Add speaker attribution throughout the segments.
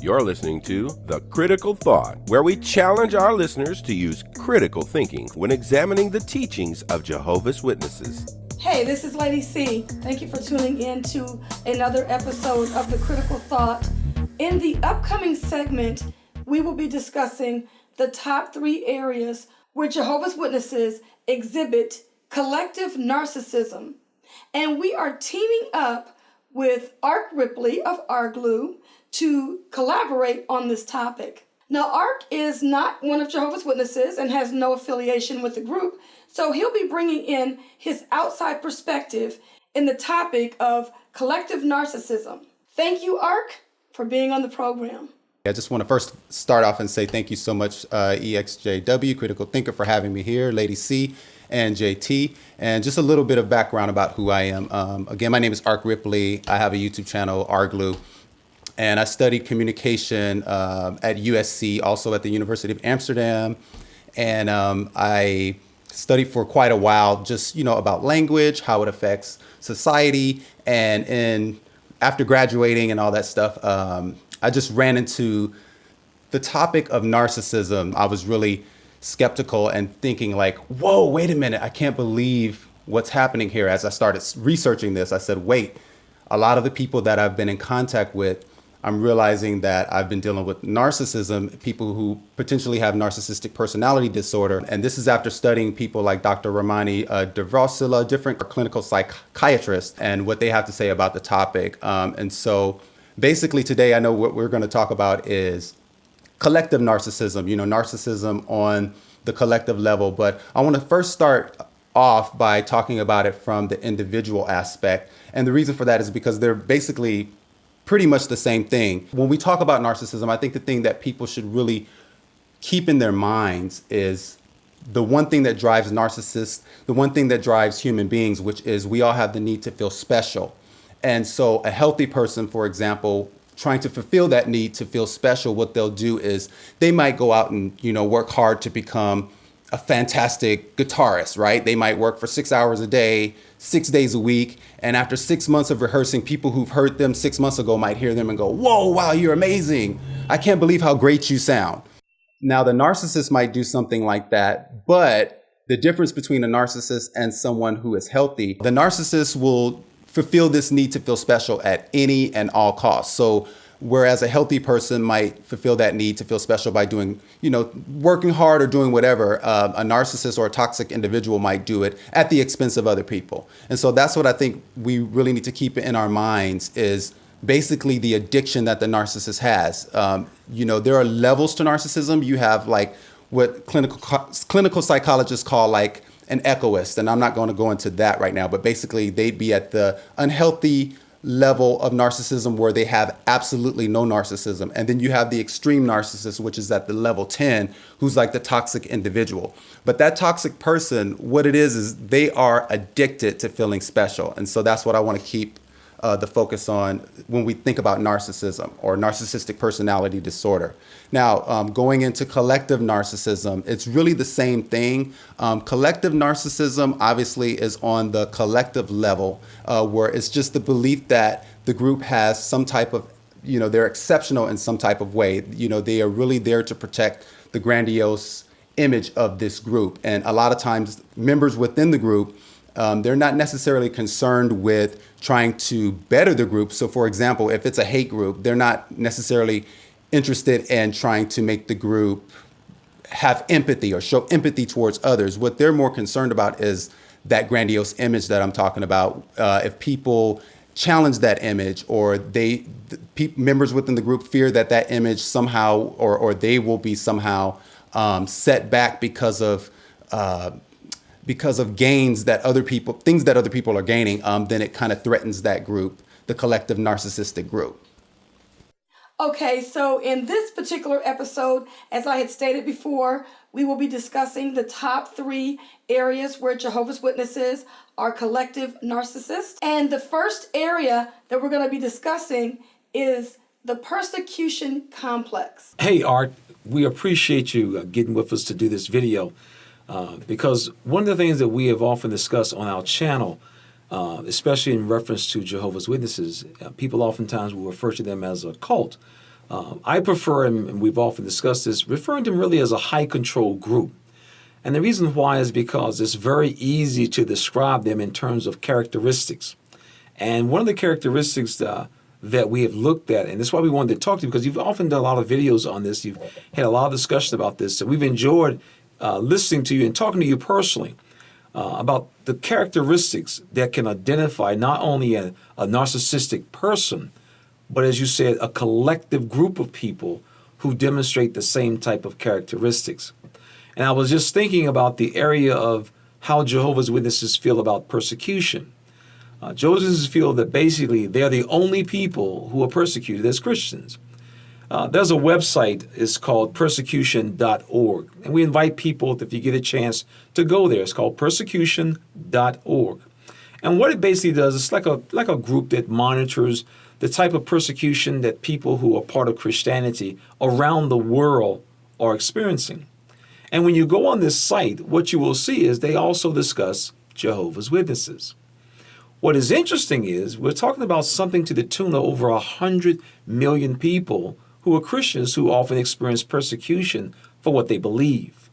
Speaker 1: You're listening to The Critical Thought, where we challenge our listeners to use critical thinking when examining the teachings of Jehovah's Witnesses.
Speaker 2: Hey, this is Lady Cee. Thank you for tuning in to another episode of The Critical Thought. In the upcoming segment, we will be discussing the top 3 areas where Jehovah's Witnesses exhibit collective narcissism. And we are teaming up with Arc Ripley of Arglue to collaborate on this topic. Now, Arc is not one of Jehovah's Witnesses and has no affiliation with the group, so he'll be bringing in his outside perspective in the topic of collective narcissism. Thank you, Arc, for being on the program.
Speaker 3: I just want to first start off and say thank you so much, ExJW, Critical Thinker, for having me here, Lady Cee and JT, and just a little bit of background about who I am. Again, my name is Arc Ripley. I have a YouTube channel, Arglue, and I studied communication at USC, also at the University of Amsterdam, and I studied for quite a while just, about language, how it affects society, and after graduating and all that stuff, I just ran into the topic of narcissism. I was really skeptical and thinking like, whoa, wait a minute, I can't believe what's happening here. As I started researching this, I said, wait, a lot of the people that I've been in contact with, I'm realizing that I've been dealing with narcissism, people who potentially have narcissistic personality disorder. And this is after studying people like Dr. Ramani Devrosila, different clinical psychiatrists, and what they have to say about the topic. And so basically today, I know what we're going to talk about is collective narcissism, narcissism on the collective level. But I want to first start off by talking about it from the individual aspect. And the reason for that is because they're basically pretty much the same thing. When we talk about narcissism, I think the thing that people should really keep in their minds is the one thing that drives narcissists, the one thing that drives human beings, which is we all have the need to feel special. And so a healthy person, for example, trying to fulfill that need to feel special, what they'll do is they might go out and, work hard to become a fantastic guitarist, right? They might work for 6 hours a day, 6 days a week. And after 6 months of rehearsing, people who've heard them 6 months ago might hear them and go, whoa, wow, you're amazing. I can't believe how great you sound. Now, the narcissist might do something like that, but the difference between a narcissist and someone who is healthy, the narcissist will fulfill this need to feel special at any and all costs. So whereas a healthy person might fulfill that need to feel special by doing, working hard or doing whatever, a narcissist or a toxic individual might do it at the expense of other people. And so that's what I think we really need to keep in our minds is basically the addiction that the narcissist has. There are levels to narcissism. You have like what clinical psychologists call like an egoist. And I'm not going to go into that right now, but basically they'd be at the unhealthy level of narcissism where they have absolutely no narcissism. And then you have the extreme narcissist, which is at the level 10, who's like the toxic individual. But that toxic person, what it is they are addicted to feeling special. And so that's what I want to keep the focus on when we think about narcissism or narcissistic personality disorder. Now, going into collective narcissism, it's really the same thing. Collective narcissism obviously is on the collective level where it's just the belief that the group has some type of, they're exceptional in some type of way. They are really there to protect the grandiose image of this group. And a lot of times members within the group, they're not necessarily concerned with trying to better the group. So for example, if it's a hate group, they're not necessarily interested in trying to make the group have empathy or show empathy towards others. What they're more concerned about is that grandiose image that I'm talking about. If people challenge that image or members within the group fear that that image somehow or they will be somehow set back because of gains that things that other people are gaining, then it kind of threatens that group, the collective narcissistic group.
Speaker 2: Okay, so in this particular episode, as I had stated before, we will be discussing the top 3 areas where Jehovah's Witnesses are collective narcissists. And the first area that we're going to be discussing is the persecution complex.
Speaker 4: Hey, Art, we appreciate you getting with us to do this video because one of the things that we have often discussed on our channel especially in reference to Jehovah's Witnesses. People oftentimes will refer to them as a cult. I prefer, and we've often discussed this, referring to them really as a high control group. And the reason why is because it's very easy to describe them in terms of characteristics. And one of the characteristics that we have looked at, and that's why we wanted to talk to you, because you've often done a lot of videos on this, you've had a lot of discussion about this, so we've enjoyed listening to you and talking to you personally about the characteristics that can identify not only a narcissistic person, but as you said, a collective group of people who demonstrate the same type of characteristics. And I was just thinking about the area of how Jehovah's Witnesses feel about persecution. Jehovah's Witnesses feel that basically they're the only people who are persecuted as Christians. There's a website, it's called persecution.org. And we invite people, if you get a chance, to go there. It's called persecution.org. And what it basically does, it's like a group that monitors the type of persecution that people who are part of Christianity around the world are experiencing. And when you go on this site, what you will see is they also discuss Jehovah's Witnesses. What is interesting is we're talking about something to the tune of over 100 million people who are Christians who often experience persecution for what they believe.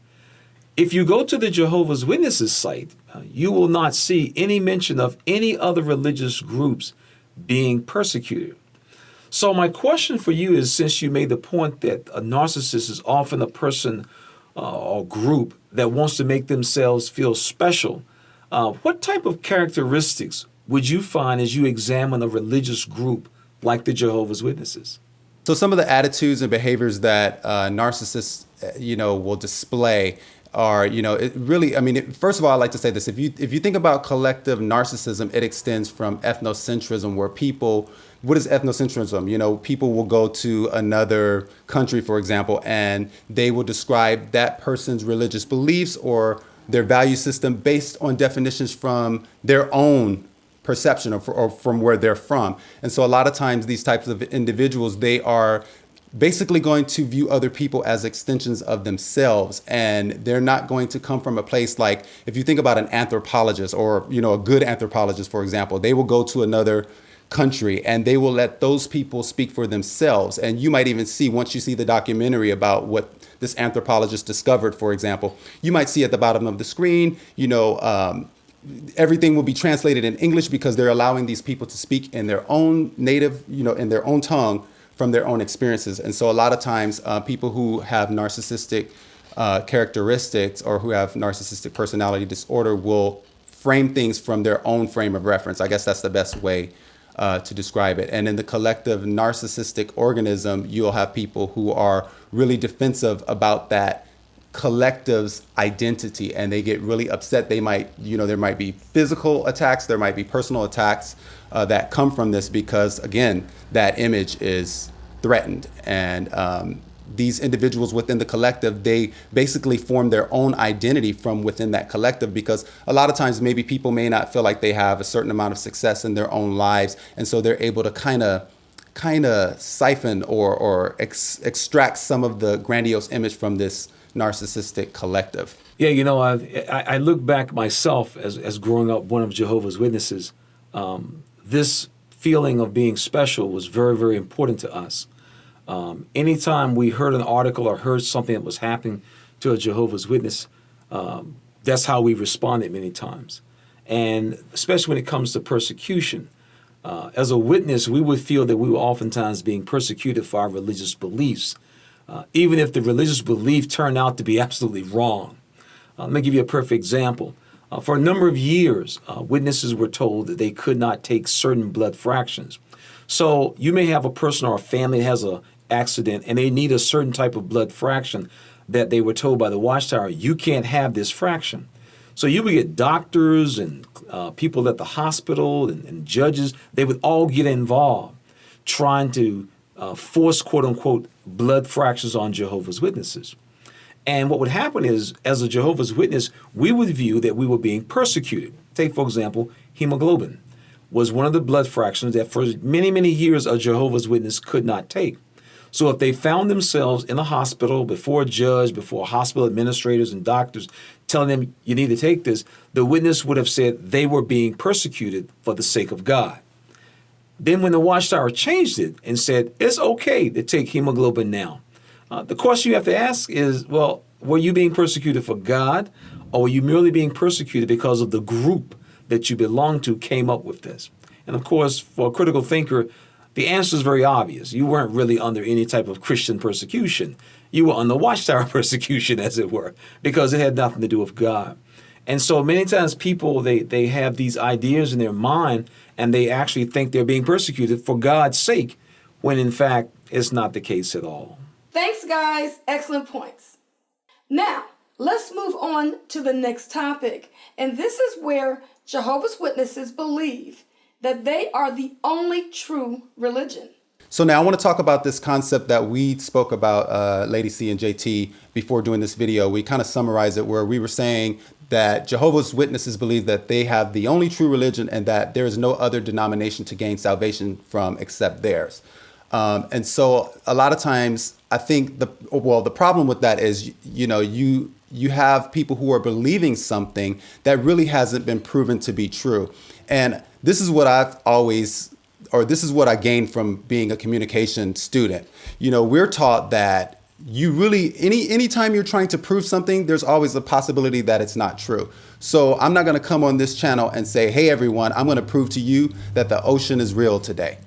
Speaker 4: If you go to the Jehovah's Witnesses site, you will not see any mention of any other religious groups being persecuted. So my question for you is, since you made the point that a narcissist is often a person or group that wants to make themselves feel special, what type of characteristics would you find as you examine a religious group like the Jehovah's Witnesses?
Speaker 3: So some of the attitudes and behaviors that narcissists, will display are, it really, first of all, I'd like to say this. If you think about collective narcissism, it extends from ethnocentrism, where people, what is ethnocentrism? People will go to another country, for example, and they will describe that person's religious beliefs or their value system based on definitions from their own perception or from where they're from. And so a lot of times these types of individuals, they are basically going to view other people as extensions of themselves. And they're not going to come from a place like, if you think about an anthropologist or, a good anthropologist, for example, they will go to another country and they will let those people speak for themselves. And you might even see, once you see the documentary about what this anthropologist discovered, for example, you might see at the bottom of the screen, everything will be translated in English because they're allowing these people to speak in their own native, in their own tongue from their own experiences. And so a lot of times people who have narcissistic characteristics or who have narcissistic personality disorder will frame things from their own frame of reference. I guess that's the best way to describe it. And in the collective narcissistic organism, you'll have people who are really defensive about that collective's identity, and they get really upset. They might, there might be physical attacks, there might be personal attacks that come from this because, again, that image is threatened. And these individuals within the collective, they basically form their own identity from within that collective, because a lot of times maybe people may not feel like they have a certain amount of success in their own lives, and so they're able to kind of siphon or extract some of the grandiose image from this narcissistic collective.
Speaker 4: Yeah, I look back myself as growing up one of Jehovah's Witnesses. This feeling of being special was very, very important to us. Anytime we heard an article or heard something that was happening to a Jehovah's Witness, that's how we responded many times. And especially when it comes to persecution, as a witness, we would feel that we were oftentimes being persecuted for our religious beliefs, even if the religious belief turned out to be absolutely wrong. Let me give you a perfect example. For a number of years, witnesses were told that they could not take certain blood fractions. So you may have a person or a family that has an accident and they need a certain type of blood fraction that they were told by the Watchtower, you can't have this fraction. So you would get doctors and people at the hospital and judges, they would all get involved trying to force, quote unquote, blood fractions on Jehovah's Witnesses. And what would happen is, as a Jehovah's Witness, we would view that we were being persecuted. Take, for example, hemoglobin was one of the blood fractions that for many, many years a Jehovah's Witness could not take. So if they found themselves in a hospital before a judge, before hospital administrators and doctors telling them you need to take this, the witness would have said they were being persecuted for the sake of God. Then when the Watchtower changed it and said it's okay to take hemoglobin now, the question you have to ask is, well, were you being persecuted for God, or were you merely being persecuted because of the group that you belong to came up with this? And of course, for a critical thinker, the answer is very obvious. You weren't really under any type of Christian persecution. You were under Watchtower persecution, as it were, because it had nothing to do with God. And so many times people, they have these ideas in their mind, and they actually think they're being persecuted for God's sake, when in fact, it's not the case at all.
Speaker 2: Thanks, guys. Excellent points. Now, let's move on to the next topic. And this is where Jehovah's Witnesses believe that they are the only true religion.
Speaker 3: So now I want to talk about this concept that we spoke about, Lady Cee and JT, before doing this video. We kind of summarized it where we were saying that Jehovah's Witnesses believe that they have the only true religion and that there is no other denomination to gain salvation from except theirs. And so a lot of times I think the problem with that is, you have people who are believing something that really hasn't been proven to be true. And this is what this is what I gained from being a communication student. We're taught that you really, anytime you're trying to prove something, there's always a possibility that it's not true. So I'm not going to come on this channel and say, hey, everyone, I'm going to prove to you that the ocean is real today.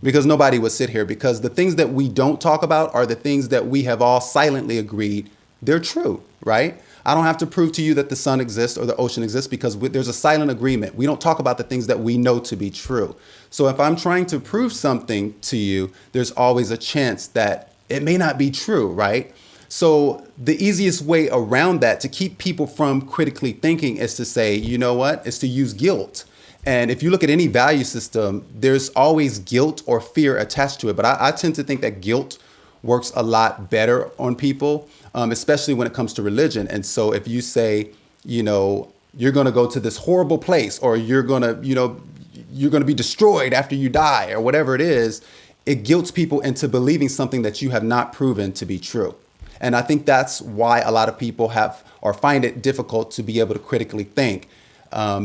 Speaker 3: Because nobody would sit here, because the things that we don't talk about are the things that we have all silently agreed they're true, right? I don't have to prove to you that the sun exists or the ocean exists, because there's a silent agreement. We don't talk about the things that we know to be true. So if I'm trying to prove something to you, there's always a chance that it may not be true, right? So the easiest way around that to keep people from critically thinking is to say, you know what, is to use guilt. And if you look at any value system, there's always guilt or fear attached to it. But I tend to think that guilt works a lot better on people, especially when it comes to religion. And so if you say, you're going to go to this horrible place, or you're going to be destroyed after you die, or whatever it is, it guilts people into believing something that you have not proven to be true. And I think that's why a lot of people find it difficult to be able to critically think,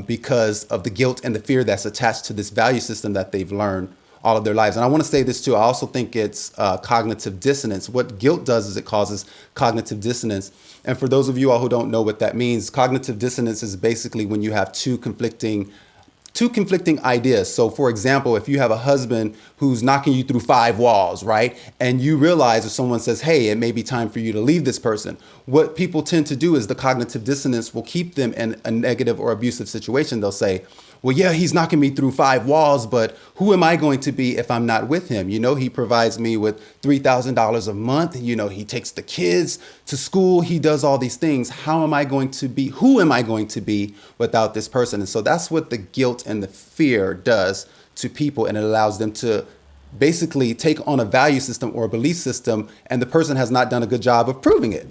Speaker 3: because of the guilt and the fear that's attached to this value system that they've learned all of their lives. And I want to say this too. I also think it's cognitive dissonance. What guilt does is it causes cognitive dissonance. And for those of you all who don't know what that means, cognitive dissonance is basically when you have two conflicting ideas. So for example, if you have a husband who's knocking you through 5 walls, right? And you realize if someone says, hey, it may be time for you to leave this person, what people tend to do is the cognitive dissonance will keep them in a negative or abusive situation. They'll say, well, yeah, he's knocking me through 5 walls, but who am I going to be if I'm not with him? He provides me with $3,000 a month. He takes the kids to school. He does all these things. Who am I going to be without this person? And so that's what the guilt and the fear does to people. And it allows them to basically take on a value system or a belief system, and the person has not done a good job of proving it.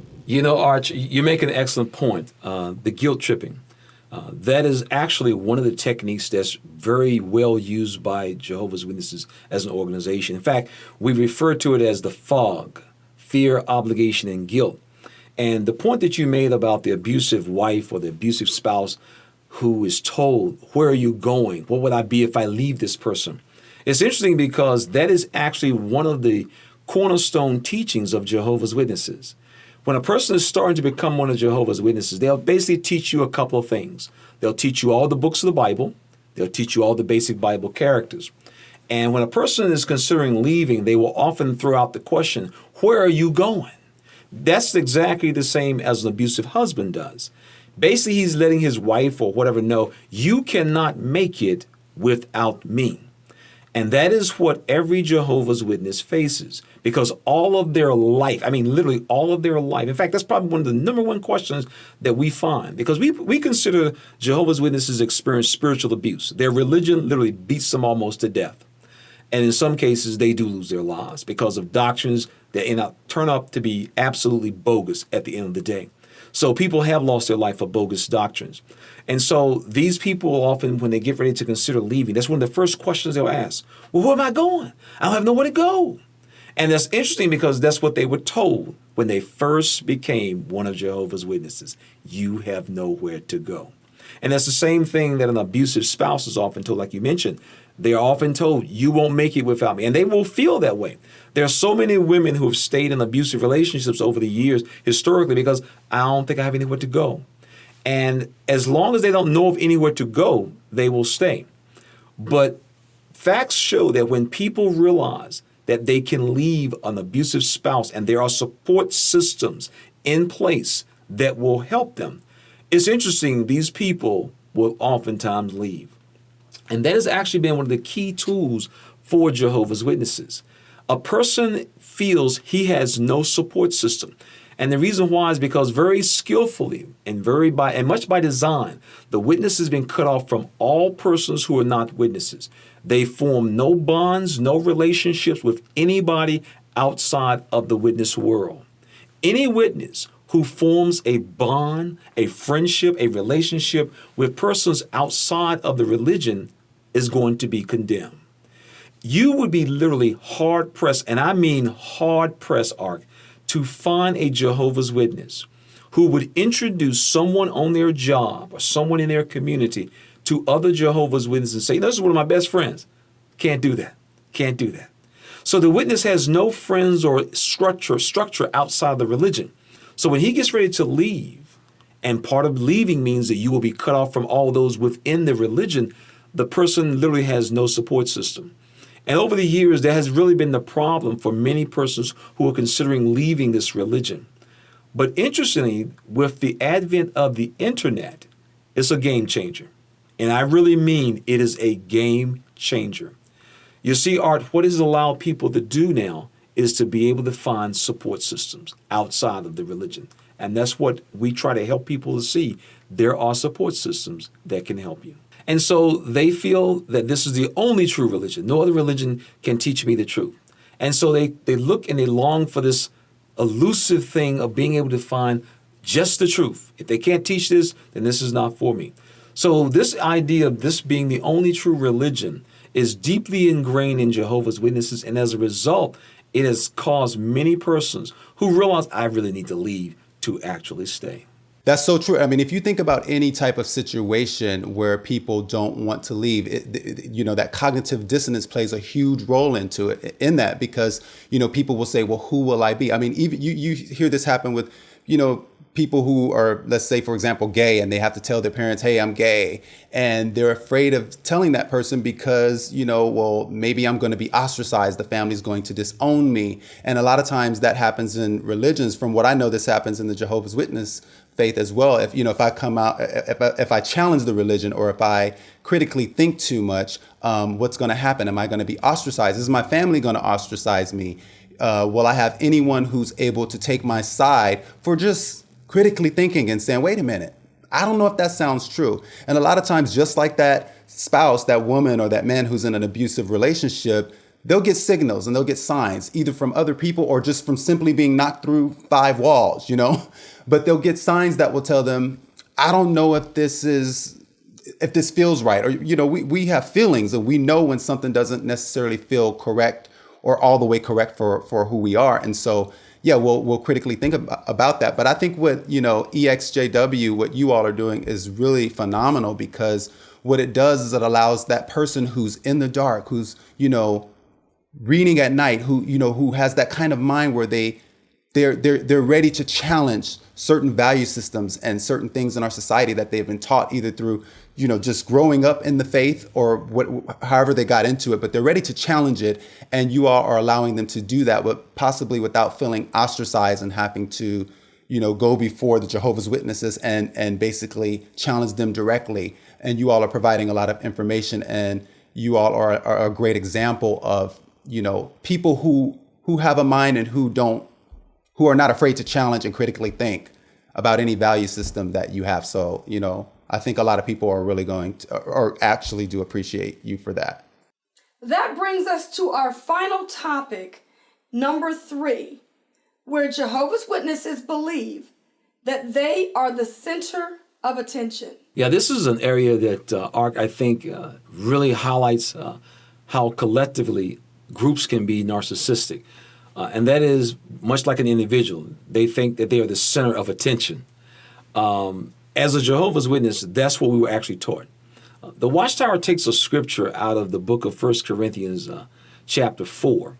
Speaker 4: Arch, you make an excellent point. The guilt tripping. That is actually one of the techniques that's very well used by Jehovah's Witnesses as an organization. In fact, we refer to it as the fog: fear, obligation, and guilt. And the point that you made about the abusive wife or the abusive spouse who is told, where are you going? What would I be if I leave this person? It's interesting because that is actually one of the cornerstone teachings of Jehovah's Witnesses. When a person is starting to become one of Jehovah's Witnesses, they'll basically teach you a couple of things. They'll teach you all the books of the Bible. They'll teach you all the basic Bible characters. And when a person is considering leaving, they will often throw out the question, where are you going? That's exactly the same as an abusive husband does. Basically, he's letting his wife or whatever know, you cannot make it without me. And that is what every Jehovah's Witness faces, because all of their life, literally all of their life. In fact, that's probably one of the number one questions that we find, because we consider Jehovah's Witnesses experience spiritual abuse. Their religion literally beats them almost to death. And in some cases, they do lose their lives because of doctrines that turn up to be absolutely bogus at the end of the day. So people have lost their life for bogus doctrines. And so these people often, when they get ready to consider leaving, that's one of the first questions they'll ask. Well, where am I going? I don't have nowhere to go. And that's interesting because that's what they were told when they first became one of Jehovah's Witnesses. You have nowhere to go. And that's the same thing that an abusive spouse is often told, like you mentioned. They are often told, you won't make it without me. And they will feel that way. There are so many women who have stayed in abusive relationships over the years, historically, because I don't think I have anywhere to go. And as long as they don't know of anywhere to go, they will stay. But facts show that when people realize that they can leave an abusive spouse and there are support systems in place that will help them, it's interesting, these people will oftentimes leave. And that has actually been one of the key tools for Jehovah's Witnesses. A person feels he has no support system. And the reason why is because very skillfully and much by design, the witness has been cut off from all persons who are not witnesses. They form no bonds, no relationships with anybody outside of the witness world. Any witness who forms a bond, a friendship, a relationship with persons outside of the religion is going to be condemned. You would be literally hard-pressed, and I mean hard-pressed, Arc, to find a Jehovah's Witness who would introduce someone on their job or someone in their community to other Jehovah's Witnesses and say, this is one of my best friends. Can't do that. Can't do that. So the witness has no friends or structure outside the religion. So when he gets ready to leave, and part of leaving means that you will be cut off from all those within the religion, the person literally has no support system. And over the years, that has really been the problem for many persons who are considering leaving this religion. But interestingly, with the advent of the internet, it's a game changer. And I really mean it is a game changer. You see, Art, what it has allowed people to do now is to be able to find support systems outside of the religion. And that's what we try to help people to see. There are support systems that can help you. And so they feel that this is the only true religion. No other religion can teach me the truth. And so they look and they long for this elusive thing of being able to find just the truth. If they can't teach this, then this is not for me. So this idea of this being the only true religion is deeply ingrained in Jehovah's Witnesses. And as a result, it has caused many persons who realize I really need to leave to actually stay.
Speaker 3: That's so true. I mean, if you think about any type of situation where people don't want to leave, that cognitive dissonance plays a huge role in that because, people will say, well, who will I be? I mean, even you hear this happen with, people who are, let's say, for example, gay, and they have to tell their parents, hey, I'm gay. And they're afraid of telling that person because, well, maybe I'm going to be ostracized. The family's going to disown me. And a lot of times that happens in religions. From what I know, this happens in the Jehovah's Witness faith as well. If I come out, if I challenge the religion or if I critically think too much, what's going to happen? Am I going to be ostracized? Is my family going to ostracize me? Will I have anyone who's able to take my side for just critically thinking and saying, wait a minute, I don't know if that sounds true. And a lot of times, just like that spouse, that woman or that man who's in an abusive relationship, they'll get signals and they'll get signs either from other people or just from simply being knocked through 5 walls, but they'll get signs that will tell them, I don't know if this feels right. Or, we have feelings and we know when something doesn't necessarily feel correct or all the way correct for who we are. And so, yeah, we'll critically think about that. But I think what, ExJW, what you all are doing is really phenomenal because what it does is it allows that person who's in the dark, who's, reading at night, who has that kind of mind where they're ready to challenge certain value systems and certain things in our society that they've been taught either through, just growing up in the faith or however they got into it, but they're ready to challenge it. And you all are allowing them to do that, but possibly without feeling ostracized and having to, go before the Jehovah's Witnesses and basically challenge them directly. And you all are providing a lot of information and you all are a great example of, people who have a mind and who are not afraid to challenge and critically think about any value system that you have. So, I think a lot of people are really going to, or actually do appreciate you for that.
Speaker 2: That brings us to our final topic, number 3, where Jehovah's Witnesses believe that they are the center of attention.
Speaker 4: Yeah, this is an area that Arc, I think, really highlights how collectively groups can be narcissistic. And that is much like an individual. They think that they are the center of attention. As a Jehovah's Witness, that's what we were actually taught. The Watchtower takes a scripture out of the book of 1 Corinthians chapter 4,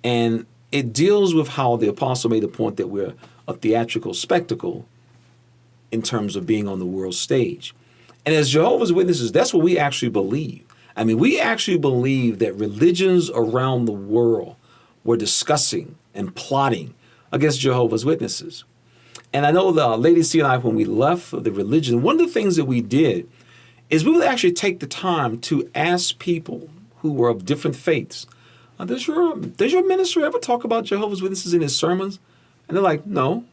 Speaker 4: and it deals with how the apostle made the point that we're a theatrical spectacle in terms of being on the world stage. And as Jehovah's Witnesses, that's what we actually believe. I mean, we actually believe that religions around the world were discussing and plotting against Jehovah's Witnesses. And I know the Lady Cee and I, when we left the religion, one of the things that we did is we would actually take the time to ask people who were of different faiths, does your minister ever talk about Jehovah's Witnesses in his sermons? And they're like, no,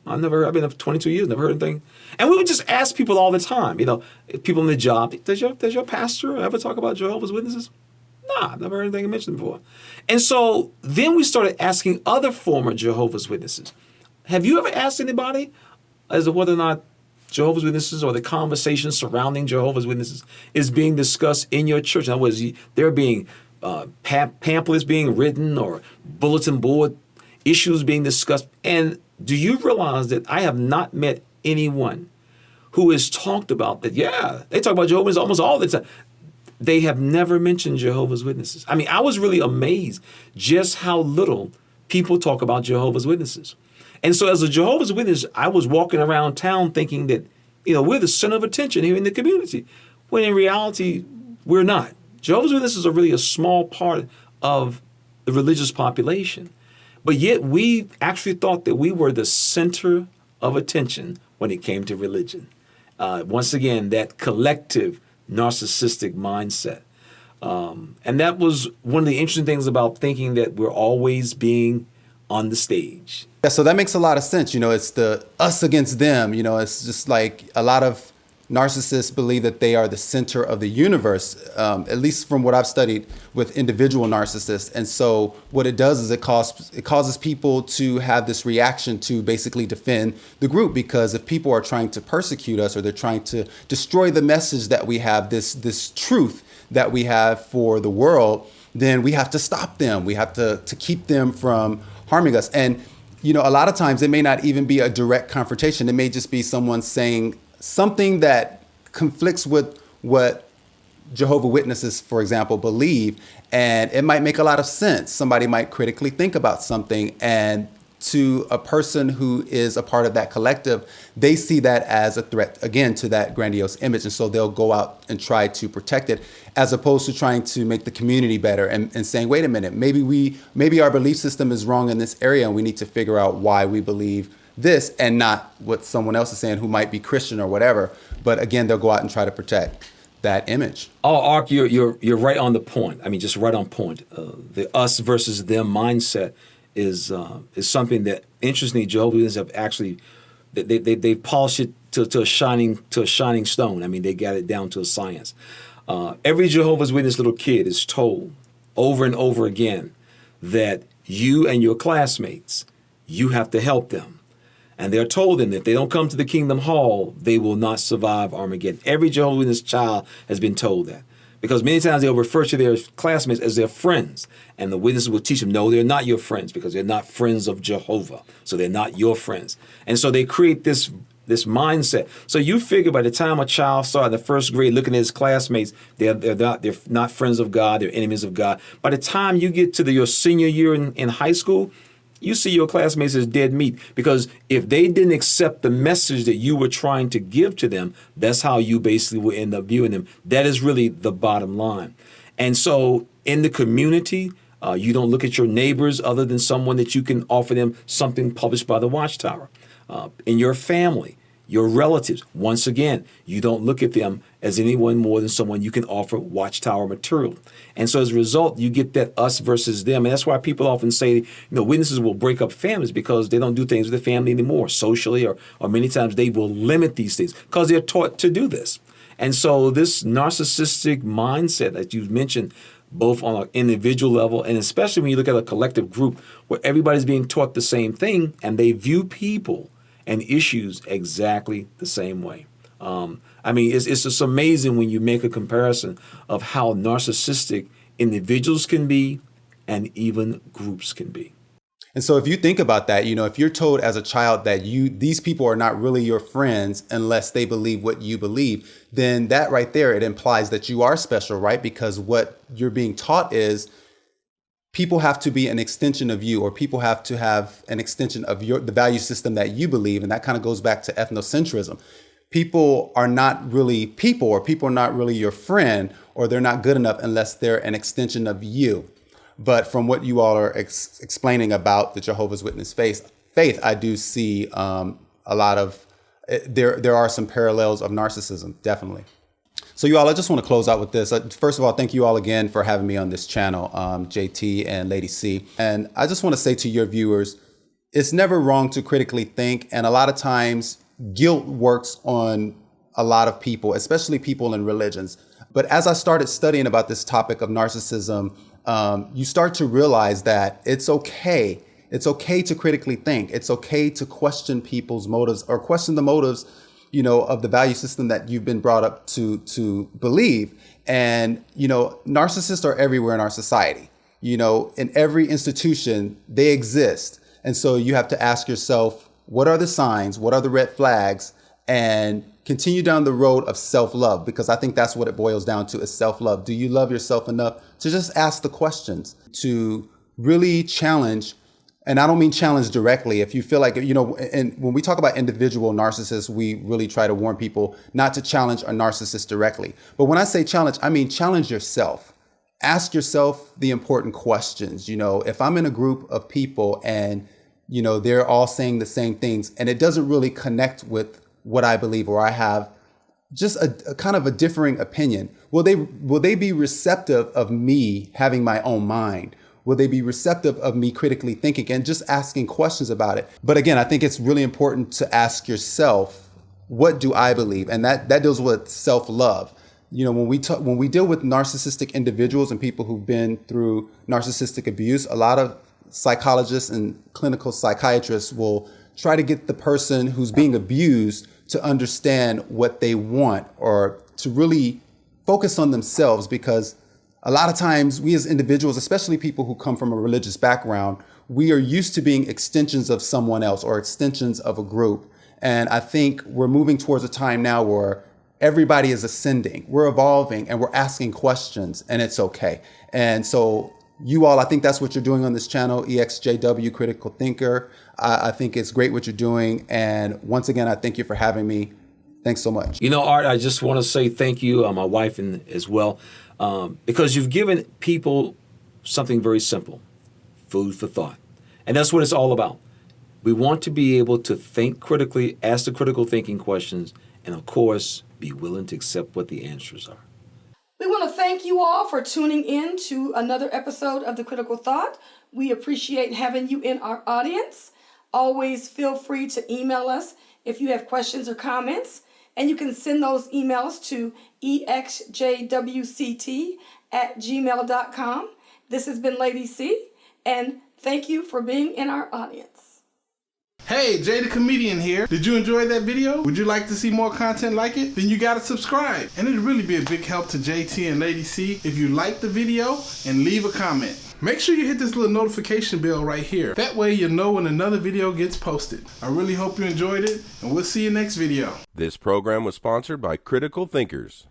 Speaker 4: I've been up for 22 years, never heard anything. And we would just ask people all the time, people in the job, does your pastor ever talk about Jehovah's Witnesses? Nah, I've never heard anything mentioned before. And so then we started asking other former Jehovah's Witnesses, have you ever asked anybody as to whether or not Jehovah's Witnesses or the conversation surrounding Jehovah's Witnesses is being discussed in your church? In other words, there being pamphlets being written or bulletin board issues being discussed. And do you realize that I have not met anyone who has talked about that? Yeah, they talk about Jehovah's Witnesses almost all the time. They have never mentioned Jehovah's Witnesses. I mean, I was really amazed just how little people talk about Jehovah's Witnesses. And so as a Jehovah's Witness, I was walking around town thinking that, we're the center of attention here in the community, when in reality, we're not. Jehovah's Witnesses are really a small part of the religious population. But yet we actually thought that we were the center of attention when it came to religion. Once again, that collective narcissistic mindset. And that was one of the interesting things about thinking that we're always being on the stage.
Speaker 3: Yeah, so that makes a lot of sense. It's the us against them. It's just like a lot of narcissists believe that they are the center of the universe, at least from what I've studied with individual narcissists. And so what it does is it causes people to have this reaction to basically defend the group, because if people are trying to persecute us or they're trying to destroy the message that we have, this truth that we have for the world, then we have to stop them. We have to keep them from harming us. And, a lot of times it may not even be a direct confrontation. It may just be someone saying something that conflicts with what Jehovah's Witnesses, for example, believe, and it might make a lot of sense. Somebody might critically think about something, and to a person who is a part of that collective, they see that as a threat, again, to that grandiose image. And so they'll go out and try to protect it, as opposed to trying to make the community better and saying, wait a minute, maybe our belief system is wrong in this area, and we need to figure out why we believe this and not what someone else is saying who might be Christian or whatever. But again, they'll go out and try to protect that image.
Speaker 4: Oh, Arc, you're right on the point. I mean, just right on point. The us versus them mindset is something that, interestingly, Jehovah's Witnesses have actually they polished it to a shining stone. I mean, they got it down to a science. Every Jehovah's Witness little kid is told over and over again that you and your classmates, you have to help them. And they're told them that if they don't come to the Kingdom Hall, they will not survive Armageddon. Every Jehovah's Witness child has been told that. Because many times they'll refer to their classmates as their friends. And the witnesses will teach them, no, they're not your friends, because they're not friends of Jehovah. So they're not your friends. And so they create this mindset. So you figure by the time a child starts in the first grade looking at his classmates, they're not friends of God, they're enemies of God. By the time you get to your senior year in high school, you see your classmates as dead meat, because if they didn't accept the message that you were trying to give to them, that's how you basically will end up viewing them. That is really the bottom line. And so in the community, you don't look at your neighbors other than someone that you can offer them something published by the Watchtower. In your family, your relatives, once again, you don't look at them as anyone more than someone you can offer Watchtower material. And so as a result, you get that us versus them. And that's why people often say, witnesses will break up families, because they don't do things with the family anymore socially, or many times they will limit these things because they're taught to do this. And so this narcissistic mindset that you've mentioned, both on an individual level and especially when you look at a collective group where everybody's being taught the same thing and they view people and issues exactly the same way. I mean, it's just amazing when you make a comparison of how narcissistic individuals can be and even groups can be.
Speaker 3: And so if you think about that, if you're told as a child that these people are not really your friends unless they believe what you believe, then that right there, it implies that you are special, right? Because what you're being taught is people have to be an extension of you, or people have to have an extension of the value system that you believe. And that kind of goes back to ethnocentrism. People are not really people, or people are not really your friend, or they're not good enough unless they're an extension of you. But from what you all are explaining about the Jehovah's Witness faith, I do see a lot of, there are some parallels of narcissism, definitely. So you all, I just want to close out with this. First of all, thank you all again for having me on this channel, JT and Lady Cee. And I just want to say to your viewers, it's never wrong to critically think. And a lot of times guilt works on a lot of people, especially people in religions. But as I started studying about this topic of narcissism, you start to realize that it's okay. It's okay to critically think. It's okay to question people's motives, or question the motives, of the value system that you've been brought up to believe. And, narcissists are everywhere in our society. In every institution, they exist. And so you have to ask yourself, what are the signs? What are the red flags? And continue down the road of self-love, because I think that's what it boils down to, is self-love. Do you love yourself enough to just ask the questions, to really challenge? And I don't mean challenge directly. If you feel like, and when we talk about individual narcissists, we really try to warn people not to challenge a narcissist directly. But when I say challenge, I mean challenge yourself. Ask yourself the important questions. If I'm in a group of people and, they're all saying the same things, and it doesn't really connect with what I believe, or I have just a kind of a differing opinion, will they be receptive of me having my own mind? Will they be receptive of me critically thinking and just asking questions about it? But again, I think it's really important to ask yourself, what do I believe? And that deals with self-love. When we deal with narcissistic individuals and people who've been through narcissistic abuse, a lot of psychologists and clinical psychiatrists will try to get the person who's being abused to understand what they want, or to really focus on themselves, because a lot of times we as individuals, especially people who come from a religious background, we are used to being extensions of someone else, or extensions of a group. And I think we're moving towards a time now where everybody is ascending, we're evolving, and we're asking questions, and it's okay. And so you all, I think that's what you're doing on this channel, ExJW, Critical Thinker. I think it's great what you're doing. And once again, I thank you for having me. Thanks so much.
Speaker 4: Art, I just want to say thank you, my wife as well, because you've given people something very simple, food for thought. And that's what it's all about. We want to be able to think critically, ask the critical thinking questions, and of course, be willing to accept what the answers are.
Speaker 2: We want to thank you all for tuning in to another episode of The Critical Thought. We appreciate having you in our audience. Always feel free to email us if you have questions or comments, and you can send those emails to exjwct@gmail.com. This has been Lady Cee, and thank you for being in our audience.
Speaker 5: Hey, Jay the Comedian here. Did you enjoy that video? Would you like to see more content like it? Then you gotta subscribe. And it'd really be a big help to JT and Lady Cee if you like the video and leave a comment. Make sure you hit this little notification bell right here. That way you'll know when another video gets posted. I really hope you enjoyed it, and we'll see you next video.
Speaker 1: This program was sponsored by Critical Thinkers.